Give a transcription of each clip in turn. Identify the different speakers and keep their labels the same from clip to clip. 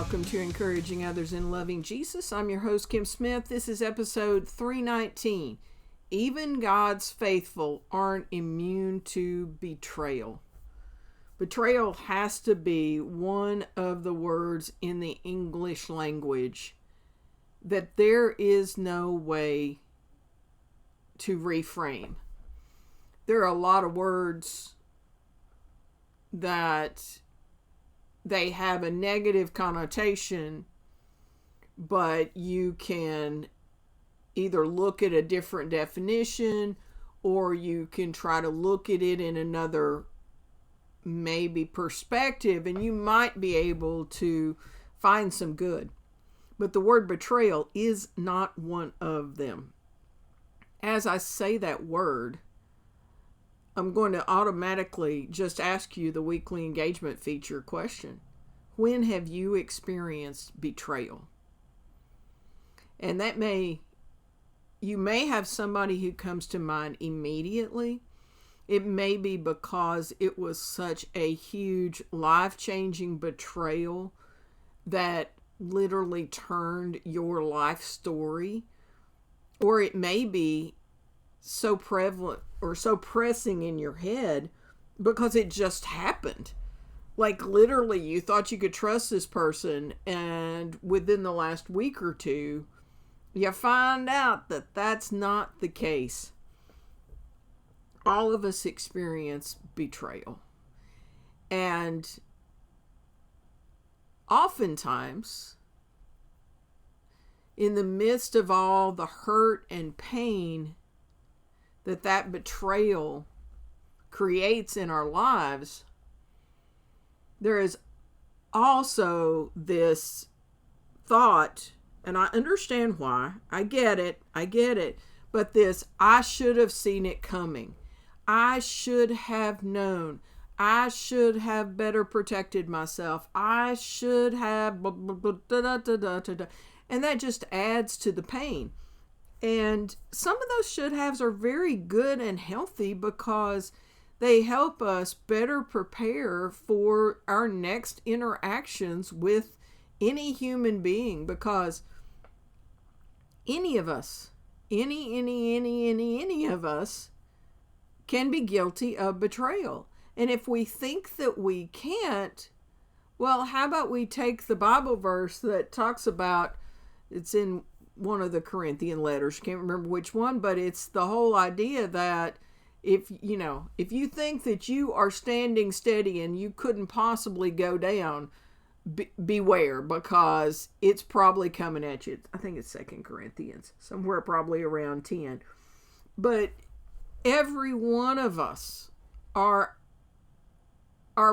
Speaker 1: welcome to Encouraging Others in Loving Jesus. I'm your host, Kim Smith. This is episode 319. Even God's faithful aren't immune to betrayal. Betrayal has to be one of the words in the English language that there is no way to reframe. There are a lot of words that they have a negative connotation, but you can either look at a different definition or you can try to look at it in another maybe perspective, and you might be able to find some good. But the word betrayal is not one of them. As I say that word, I'm going to automatically just ask you the weekly engagement feature question. When have you experienced betrayal? And you may have somebody who comes to mind immediately. It may be because it was such a huge life-changing betrayal that literally turned your life story. Or it may be so prevalent or so pressing in your head because it just happened. Like literally you thought you could trust this person, and within the last week or two you find out that that's not the case. All of us experience betrayal, and oftentimes in the midst of all the hurt and pain that betrayal creates in our lives, there is also this thought, and I understand why, I get it, but this, I should have seen it coming. I should have known. I should have better protected myself. I should have, and that just adds to the pain. And some of those should haves are very good and healthy because they help us better prepare for our next interactions with any human being, because any of us, any of us can be guilty of betrayal. And if we think that we can't, well, how about we take the Bible verse that talks about, it's in one of the Corinthian letters, can't remember which one, but it's the whole idea that if you think that you are standing steady and you couldn't possibly go down, beware, because it's probably coming at you. I think it's 2 Corinthians, somewhere probably around 10. But every one of us are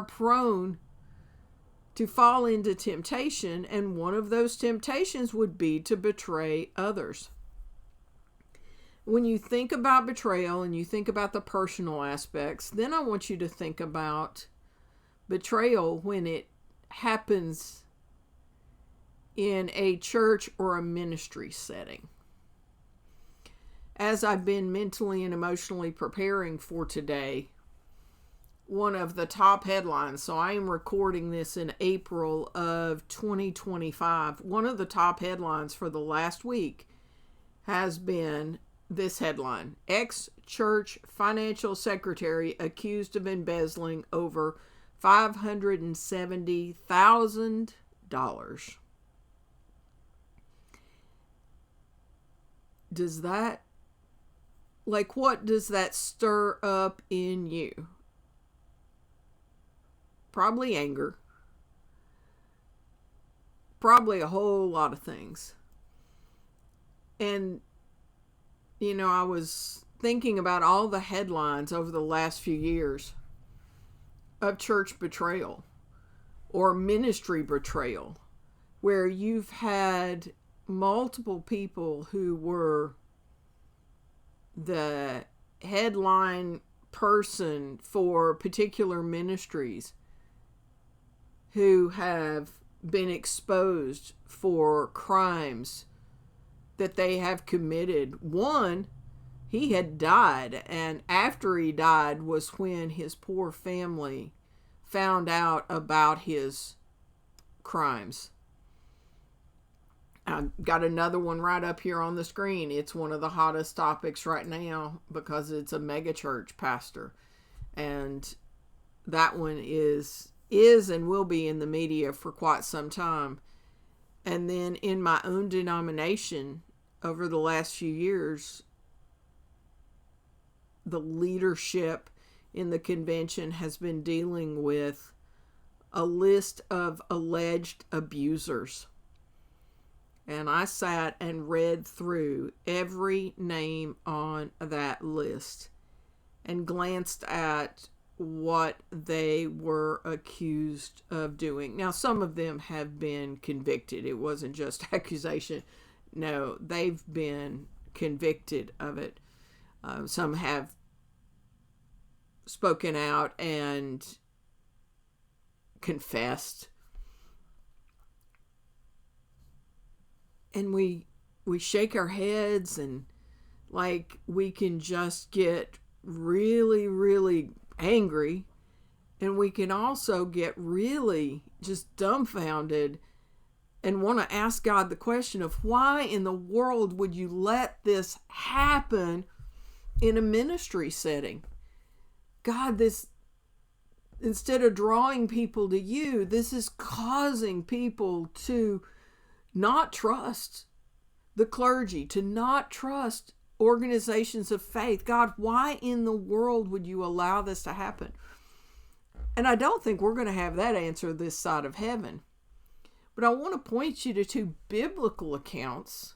Speaker 1: prone to fall into temptation, and one of those temptations would be to betray others. When you think about betrayal and you think about the personal aspects, then I want you to think about betrayal when it happens in a church or a ministry setting. As I've been mentally and emotionally preparing for today, one of the top headlines, so I am recording this in April of 2025, one of the top headlines for the last week has been this headline: ex-church financial secretary accused of embezzling over $570,000. What does that stir up in you? Probably anger. Probably a whole lot of things. And, I was thinking about all the headlines over the last few years of church betrayal or ministry betrayal, where you've had multiple people who were the headline person for particular ministries who have been exposed for crimes that they have committed. One, he had died, and after he died was when his poor family found out about his crimes. I got another one right up here on the screen. It's one of the hottest topics right now because it's a megachurch pastor. And that one is and will be in the media for quite some time. And then in my own denomination, over the last few years, the leadership in the convention has been dealing with a list of alleged abusers. And I sat and read through every name on that list and glanced at what they were accused of doing. Now, some of them have been convicted. It wasn't just accusation. No, they've been convicted of it. Some have spoken out and confessed. And we shake our heads and like we can just get really, really angry. And we can also get really just dumbfounded and want to ask God the question of why in the world would you let this happen in a ministry setting? God, this, instead of drawing people to you, this is causing people to not trust the clergy, to not trust organizations of faith. God, why in the world would you allow this to happen? And I don't think we're going to have that answer this side of heaven. But I want to point you to two biblical accounts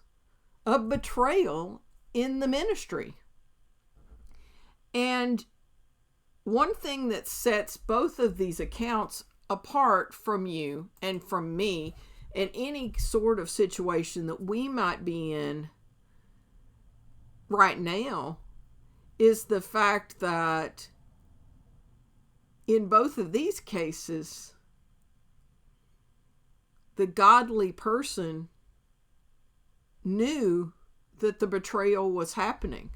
Speaker 1: of betrayal in the ministry. And one thing that sets both of these accounts apart from you and from me in any sort of situation that we might be in right now is the fact that in both of these cases, the godly person knew that the betrayal was happening.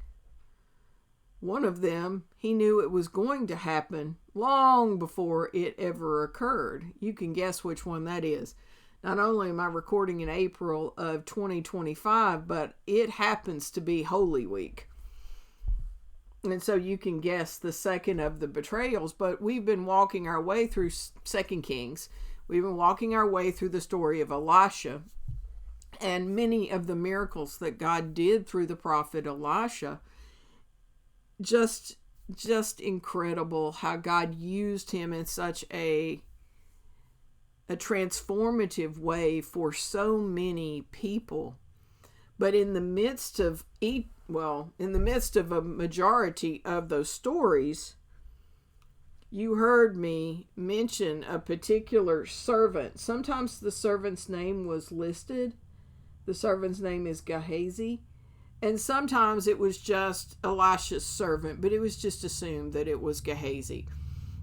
Speaker 1: One of them, he knew it was going to happen long before it ever occurred. You can guess which one that is. Not only am I recording in April of 2025, but it happens to be Holy Week. And so you can guess the second of the betrayals, but we've been walking our way through 2 Kings. We've been walking our way through the story of Elisha and many of the miracles that God did through the prophet Elisha. Just incredible how God used him in such a transformative way for so many people. But in the midst of a majority of those stories, you heard me mention a particular servant. Sometimes the servant's name was listed. The servant's name is Gehazi. And sometimes it was just Elisha's servant, but it was just assumed that it was Gehazi.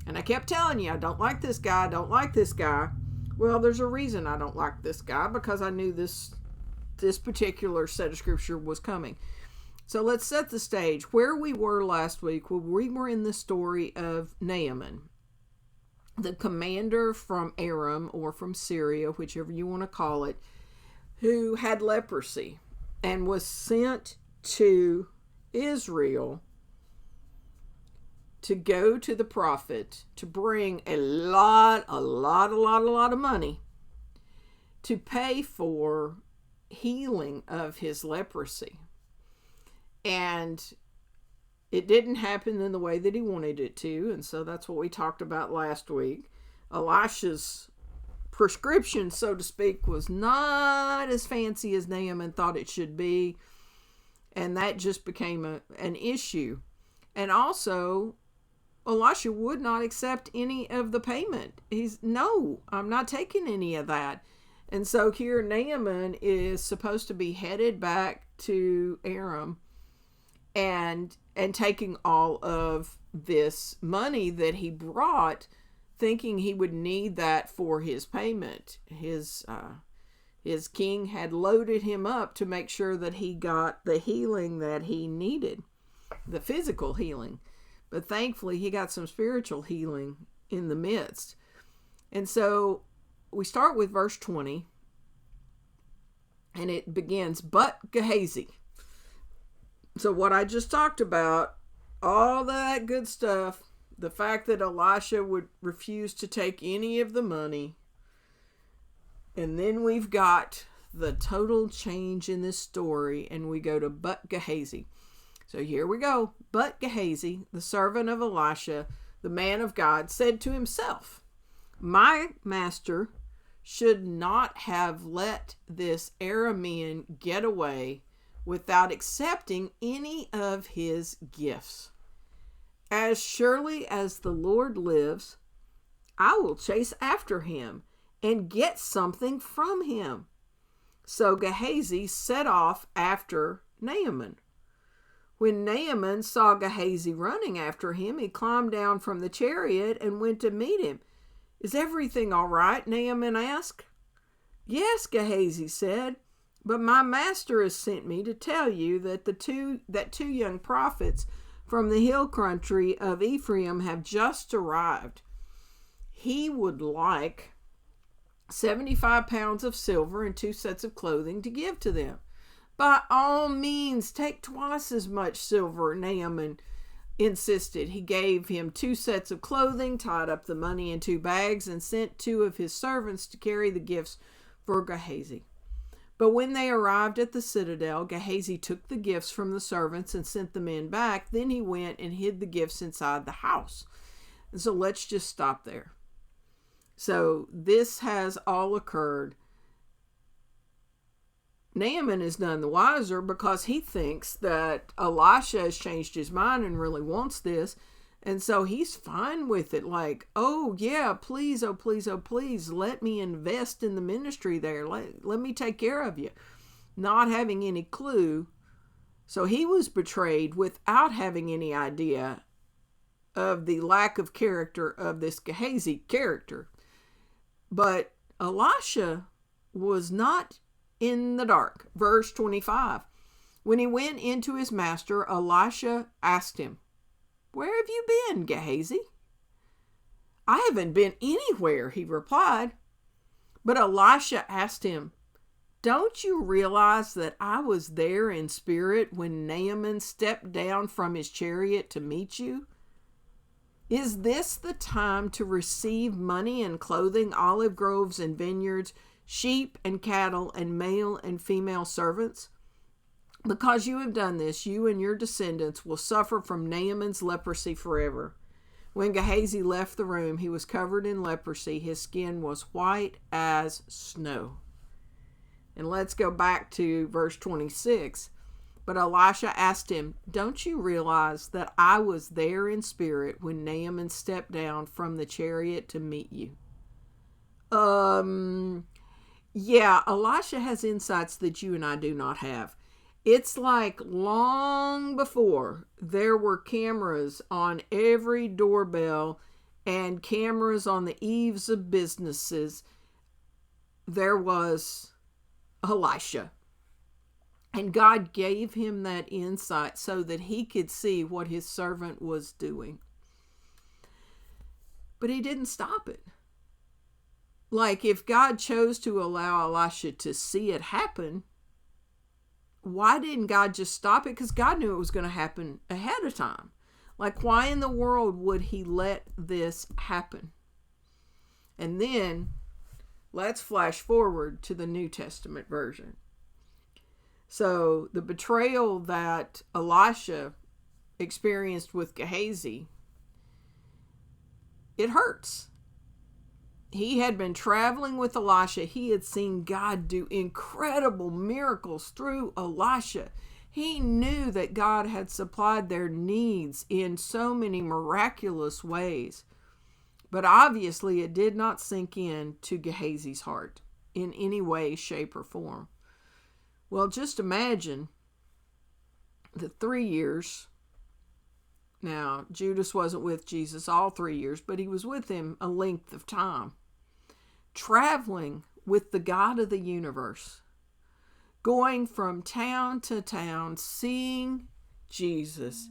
Speaker 1: And I kept telling you, I don't like this guy, I don't like this guy. Well, there's a reason I don't like this guy, because I knew this particular set of scripture was coming. So let's set the stage. Where we were last week, we were in the story of Naaman, the commander from Aram or from Syria, whichever you want to call it, who had leprosy and was sent to Israel to go to the prophet to bring a lot of money to pay for healing of his leprosy. And it didn't happen in the way that he wanted it to, and so that's what we talked about last week. Elisha's prescription, so to speak, was not as fancy as Naaman thought it should be, and that just became an issue. And also, Elisha would not accept any of the payment. No, I'm not taking any of that. And so here Naaman is supposed to be headed back to Aram and taking all of this money that he brought, thinking he would need that for his payment. His king had loaded him up to make sure that he got the healing that he needed, the physical healing. But thankfully, he got some spiritual healing in the midst. And so we start with verse 20. And it begins, but Gehazi. So what I just talked about, all that good stuff, the fact that Elisha would refuse to take any of the money, and then we've got the total change in this story, and we go to but Gehazi. So here we go. But Gehazi, the servant of Elisha, the man of God, said to himself, my master should not have let this Aramean get away without accepting any of his gifts. As surely as the Lord lives, I will chase after him and get something from him. So Gehazi set off after Naaman. When Naaman saw Gehazi running after him, he climbed down from the chariot and went to meet him. Is everything all right? Naaman asked. Yes, Gehazi said, but my master has sent me to tell you that two young prophets from the hill country of Ephraim have just arrived. He would like 75 pounds of silver and 2 sets of clothing to give to them. By all means, take twice as much silver, Naaman insisted. He gave him 2 sets of clothing, tied up the money in 2 bags, and sent 2 of his servants to carry the gifts for Gehazi. But when they arrived at the citadel, Gehazi took the gifts from the servants and sent the men back. Then he went and hid the gifts inside the house. And so let's just stop there. So this has all occurred. Naaman is none the wiser because he thinks that Elisha has changed his mind and really wants this. And so he's fine with it. Like, oh yeah, please, oh please, oh please, let me invest in the ministry there. Let me take care of you. Not having any clue. So he was betrayed without having any idea of the lack of character of this Gehazi character. But Elisha was not in the dark. Verse 25. When he went into his master, Elisha asked him, where have you been, Gehazi? I haven't been anywhere, he replied. But Elisha asked him, don't you realize that I was there in spirit when Naaman stepped down from his chariot to meet you? Is this the time to receive money and clothing, olive groves and vineyards, sheep and cattle, and male and female servants? Because you have done this, you and your descendants will suffer from Naaman's leprosy forever. When Gehazi left the room, he was covered in leprosy. His skin was white as snow. And let's go back to verse 26. But Elisha asked him, don't you realize that I was there in spirit when Naaman stepped down from the chariot to meet you? Yeah, Elisha has insights that you and I do not have. It's like long before there were cameras on every doorbell and cameras on the eaves of businesses, there was Elisha. And God gave him that insight so that he could see what his servant was doing. But he didn't stop it. Like, if God chose to allow Elisha to see it happen, why didn't God just stop it? Because God knew it was going to happen ahead of time. Like, why in the world would he let this happen? And then, let's flash forward to the New Testament version. So, the betrayal that Elisha experienced with Gehazi, it hurts. He had been traveling with Elisha. He had seen God do incredible miracles through Elisha. He knew that God had supplied their needs in so many miraculous ways. But obviously it did not sink in to Gehazi's heart in any way, shape, or form. Well, just imagine the 3 years. Now, Judas wasn't with Jesus all 3 years, but he was with him a length of time. Traveling with the God of the universe. Going from town to town, seeing Jesus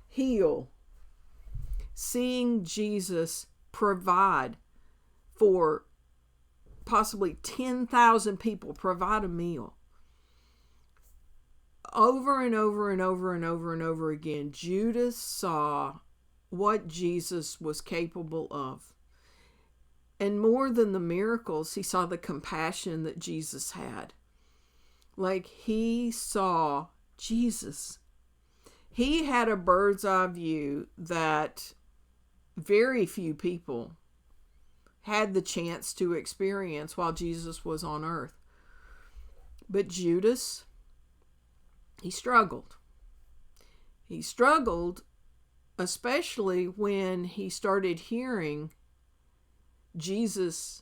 Speaker 1: heal. Seeing Jesus provide for possibly 10,000 people, provide a meal. over and over and over and over and over again, Judas saw what Jesus was capable of. And more than the miracles, he saw the compassion that Jesus had. Like, he saw Jesus. He had a bird's eye view that very few people had the chance to experience while Jesus was on earth. But Judas, he struggled. He struggled, especially when he started hearing Jesus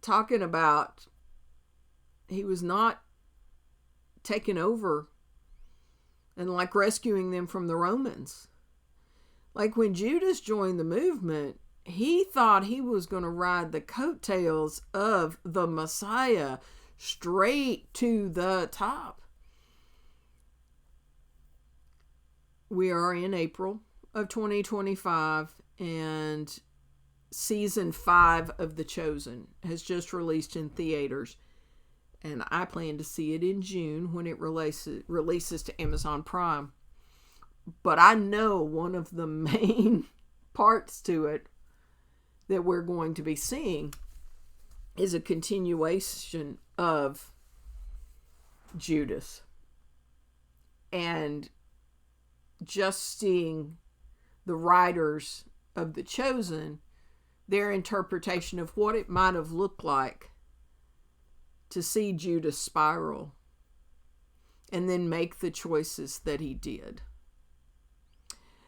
Speaker 1: talking about he was not taking over and like rescuing them from the Romans. Like when Judas joined the movement, he thought he was going to ride the coattails of the Messiah straight to the top. We are in April of 2025, and season 5 of The Chosen has just released in theaters, and I plan to see it in June when it releases to Amazon Prime. But I know one of the main parts to it that we're going to be seeing is a continuation of Judas, and just seeing the writers of The Chosen, their interpretation of what it might have looked like to see Judas spiral and then make the choices that he did.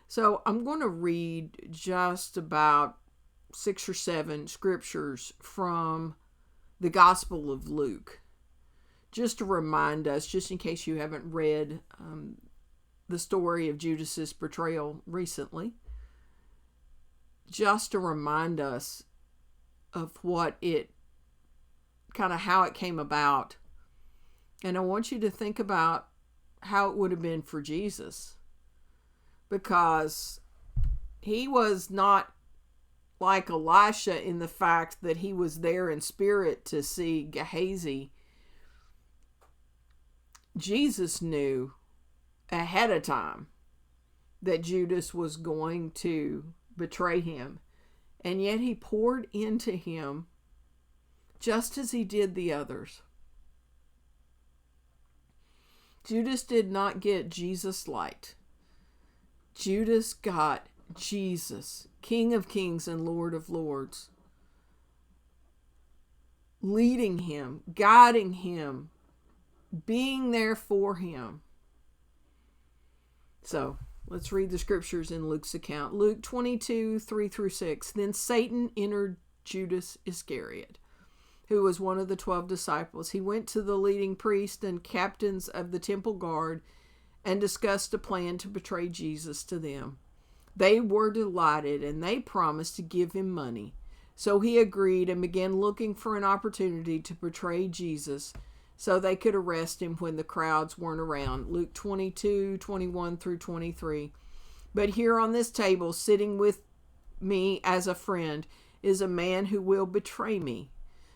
Speaker 1: So I'm going to read just about 6 or 7 scriptures from the Gospel of Luke, just to remind us, just in case you haven't read the story of Judas's betrayal recently, just to remind us of what it, kind of how it came about. And I want you to think about how it would have been for Jesus, because he was not like Elisha in the fact that he was there in spirit to see Gehazi. Jesus knew ahead of time that Judas was going to betray him, and yet he poured into him just as he did the others. Judas did not get Jesus light. Judas got Jesus, King of Kings and Lord of Lords, leading him, guiding him, being there for him. So let's read the scriptures in Luke's account. Luke 22, 3-6. Then Satan entered Judas Iscariot, who was one of the 12 disciples. He went to the leading priests and captains of the temple guard and discussed a plan to betray Jesus to them. They were delighted, and they promised to give him money. So he agreed and began looking for an opportunity to betray Jesus so they could arrest him when the crowds weren't around. Luke 22, 21-23. But here on this table, sitting with me as a friend, is a man who will betray me.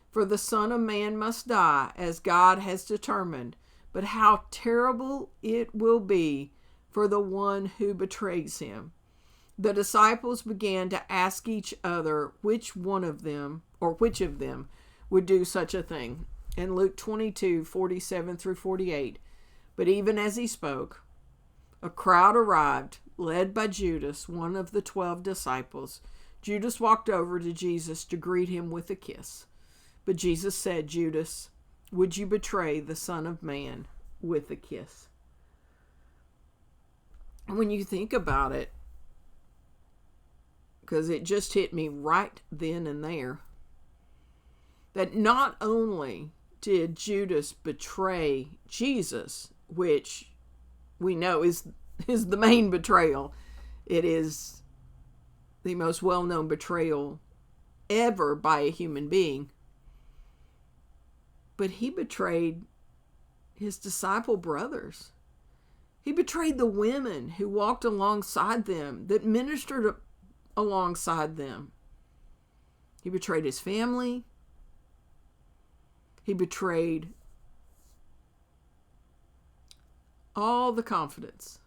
Speaker 1: For the Son of Man must die, as God has determined. But how terrible it will be for the one who betrays him. The disciples began to ask each other which of them would do such a thing. In Luke 22, 47-48. But even as he spoke, a crowd arrived, led by Judas, one of the 12 disciples. Judas walked over to Jesus to greet him with a kiss. But Jesus said, Judas, would you betray the Son of Man with a kiss? When you think about it, because it just hit me right then and there, that not only did Judas betray Jesus, which we know is the main betrayal. It is the most well-known betrayal ever by a human being. But he betrayed his disciple brothers. He betrayed the women who walked alongside them, that ministered alongside them. He betrayed his family. He betrayed all the confidence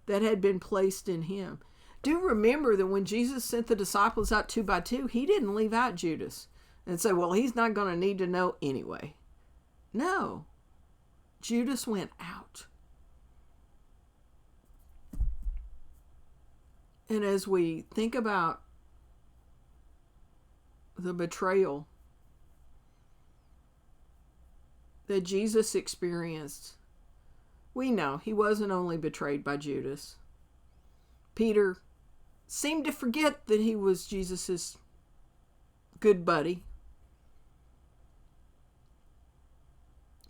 Speaker 1: that had been placed in him. Do remember that when Jesus sent the disciples out 2 by 2, he didn't leave out Judas and say, well, he's not going to need to know anyway. No, Judas went out. And as we think about the betrayal that Jesus experienced, we know he wasn't only betrayed by Judas. Peter seemed to forget that he was Jesus's good buddy.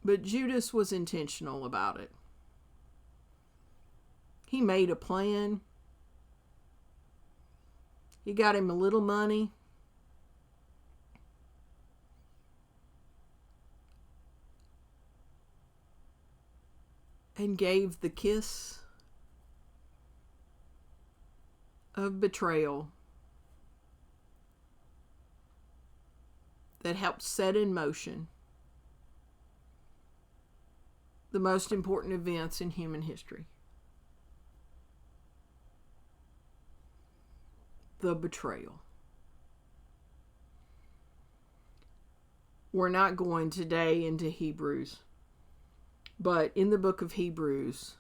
Speaker 1: But Judas was intentional about it. He made a plan. He got him a little money. And gave the kiss of betrayal that helped set in motion the most important events in human history. The betrayal. We're not going today into Hebrews, but in the book of Hebrews,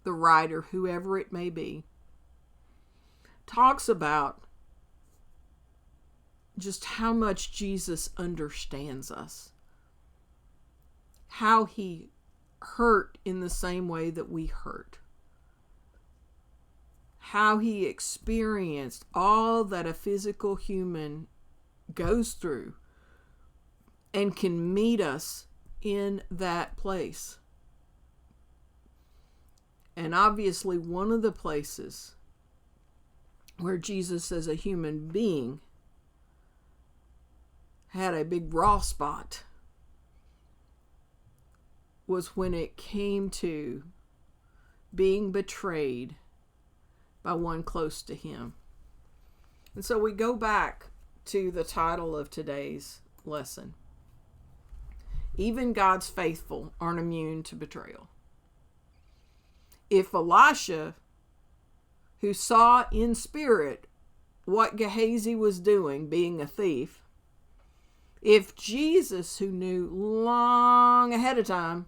Speaker 1: the writer, whoever it may be, talks about just how much Jesus understands us. How he hurt in the same way that we hurt. How he experienced all that a physical human goes through and can meet us in that place. And obviously one of the places where Jesus as a human being had a big raw spot was when it came to being betrayed by one close to him. And so we go back to the title of today's lesson. Even God's faithful aren't immune to betrayal. If Elisha, who saw in spirit what Gehazi was doing, being a thief, if Jesus, who knew long ahead of time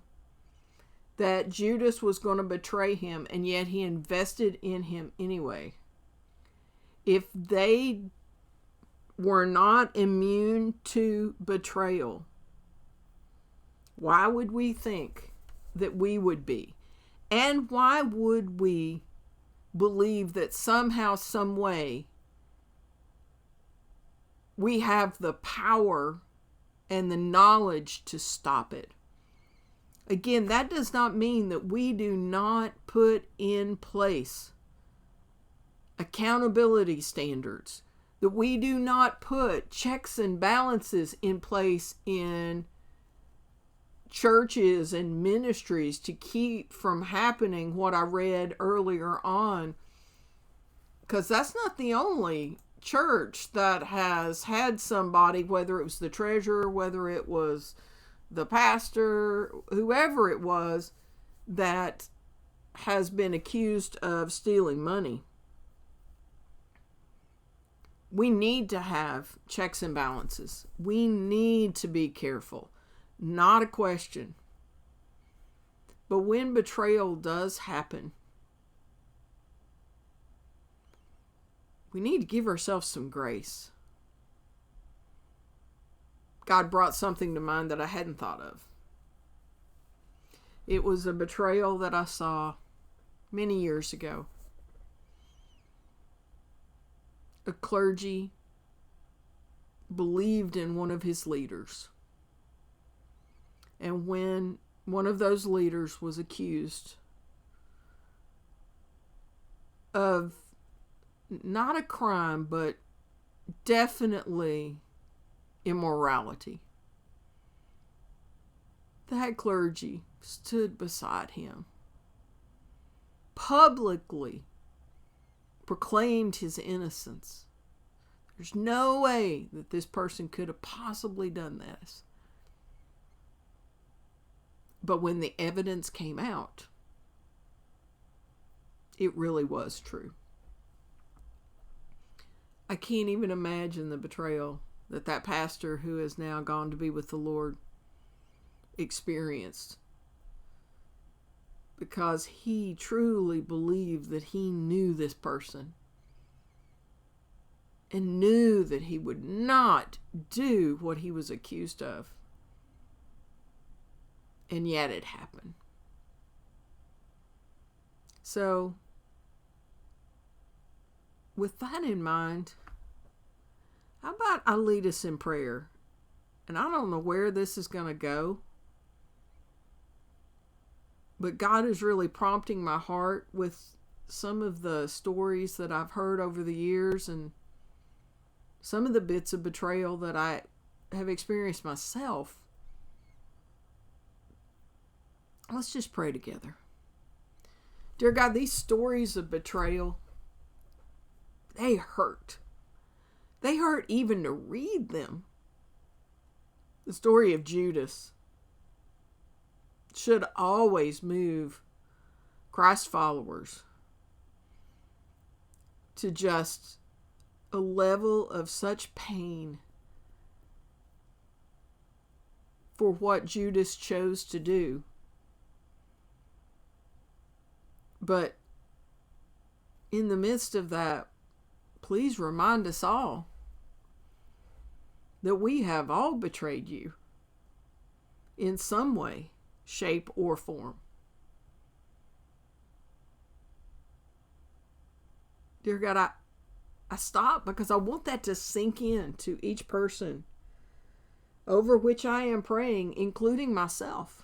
Speaker 1: that Judas was going to betray him, and yet he invested in him anyway, if they were not immune to betrayal, why would we think that we would be? And why would we believe that somehow, some way, we have the power and the knowledge to stop it? Again, that does not mean that we do not put in place accountability standards, that we do not put checks and balances in place in churches and ministries to keep from happening what I read earlier on. Because that's not the only church that has had somebody, whether it was the treasurer, whether it was the pastor, whoever it was, that has been accused of stealing money. We need to have checks and balances. We need to be careful. Not a question. But when betrayal does happen, we need to give ourselves some grace. God brought something to mind that I hadn't thought of. It was a betrayal that I saw many years ago. A clergy believed in one of his leaders. And when one of those leaders was accused of not a crime, but definitely immorality, that clergy stood beside him, publicly proclaimed his innocence. There's no way that this person could have possibly done this. But when the evidence came out, it really was true. I can't even imagine the betrayal that pastor who has now gone to be with the Lord experienced, because he truly believed that he knew this person and knew that he would not do what he was accused of. And yet it happened. So, with that in mind, how about I lead us in prayer? And I don't know where this is going to go, but God is really prompting my heart with some of the stories that I've heard over the years and some of the bits of betrayal that I have experienced myself. Let's just pray together. Dear God, these stories of betrayal, they hurt. They hurt even to read them. The story of Judas should always move Christ followers to just a level of such pain for what Judas chose to do. But in the midst of that, please remind us all that we have all betrayed you in some way, shape, or form. Dear God, I stop because I want that to sink in to each person over which I am praying, including myself.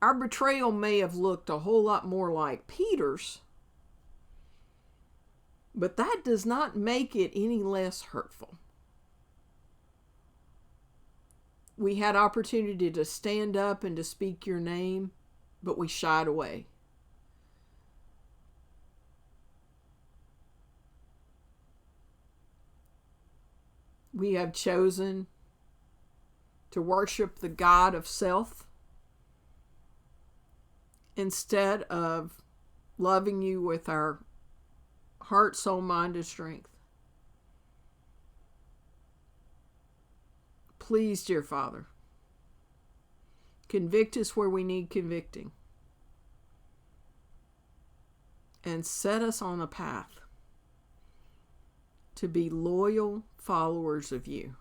Speaker 1: Our betrayal may have looked a whole lot more like Peter's, but that does not make it any less hurtful. We had opportunity to stand up and to speak your name, but we shied away. We have chosen to worship the God of self instead of loving you with our heart, soul, mind, and strength. Please, dear Father, convict us where we need convicting and set us on a path to be loyal followers of you.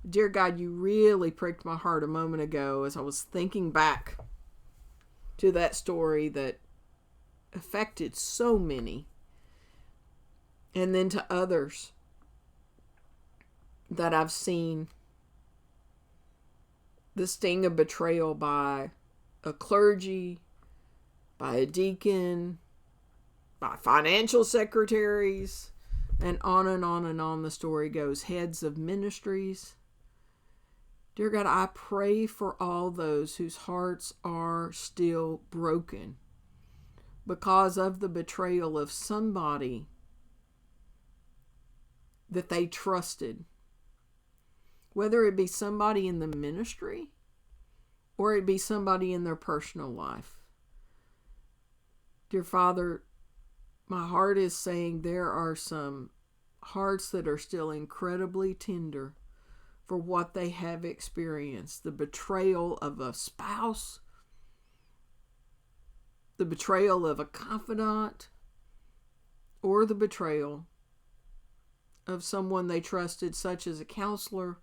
Speaker 1: Dear God, you really pricked my heart a moment ago as I was thinking back to that story that affected so many, and then to others that I've seen the sting of betrayal by a clergy, by a deacon, by financial secretaries, and on and on and on the story goes, heads of ministries. Dear God, I pray for all those whose hearts are still broken because of the betrayal of somebody that they trusted, whether it be somebody in the ministry or it be somebody in their personal life. Dear Father, my heart is saying there are some hearts that are still incredibly tender for what they have experienced. The betrayal of a spouse, the betrayal of a confidant, or the betrayal of someone they trusted, such as a counselor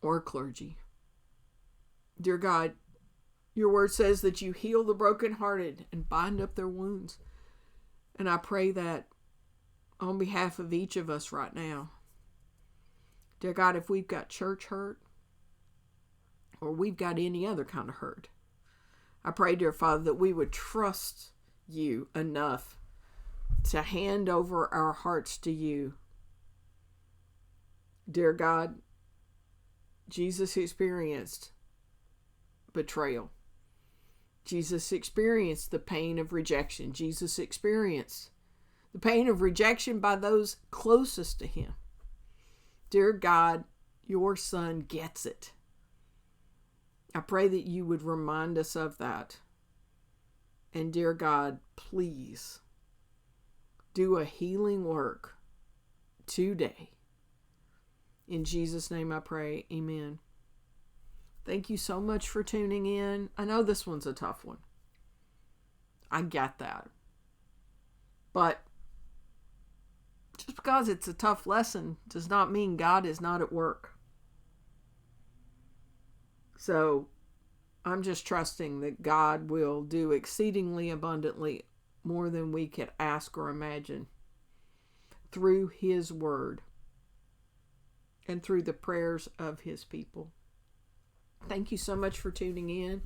Speaker 1: or clergy. Dear God, your word says that you heal the brokenhearted and bind up their wounds. And I pray that on behalf of each of us right now. Dear God, if we've got church hurt or we've got any other kind of hurt, I pray, dear Father, that we would trust you enough to hand over our hearts to you. Dear God, Jesus experienced betrayal. Jesus experienced the pain of rejection. Jesus experienced the pain of rejection by those closest to him. Dear God, Your son gets it. I pray that you would remind us of that. And dear God, please do a healing work today. In Jesus' name I pray, amen. Thank you so much for tuning in. I know this one's a tough one. I get that. But just because it's a tough lesson does not mean God is not at work. So I'm just trusting that God will do exceedingly abundantly more than we could ask or imagine through His Word and through the prayers of His people. Thank you so much for tuning in.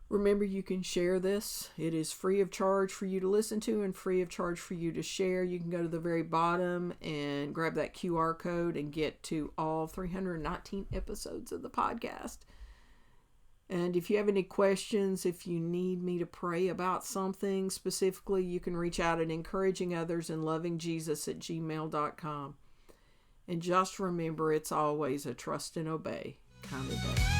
Speaker 1: Remember, you can share this. It is free of charge for you to listen to and free of charge for you to share. You can go to the very bottom and grab that QR code and get to all 319 episodes of the podcast. And if you have any questions, if you need me to pray about something specifically, you can reach out at encouragingothersanlovingjesus@gmail.com. And just remember, it's always a trust and obey kind of day.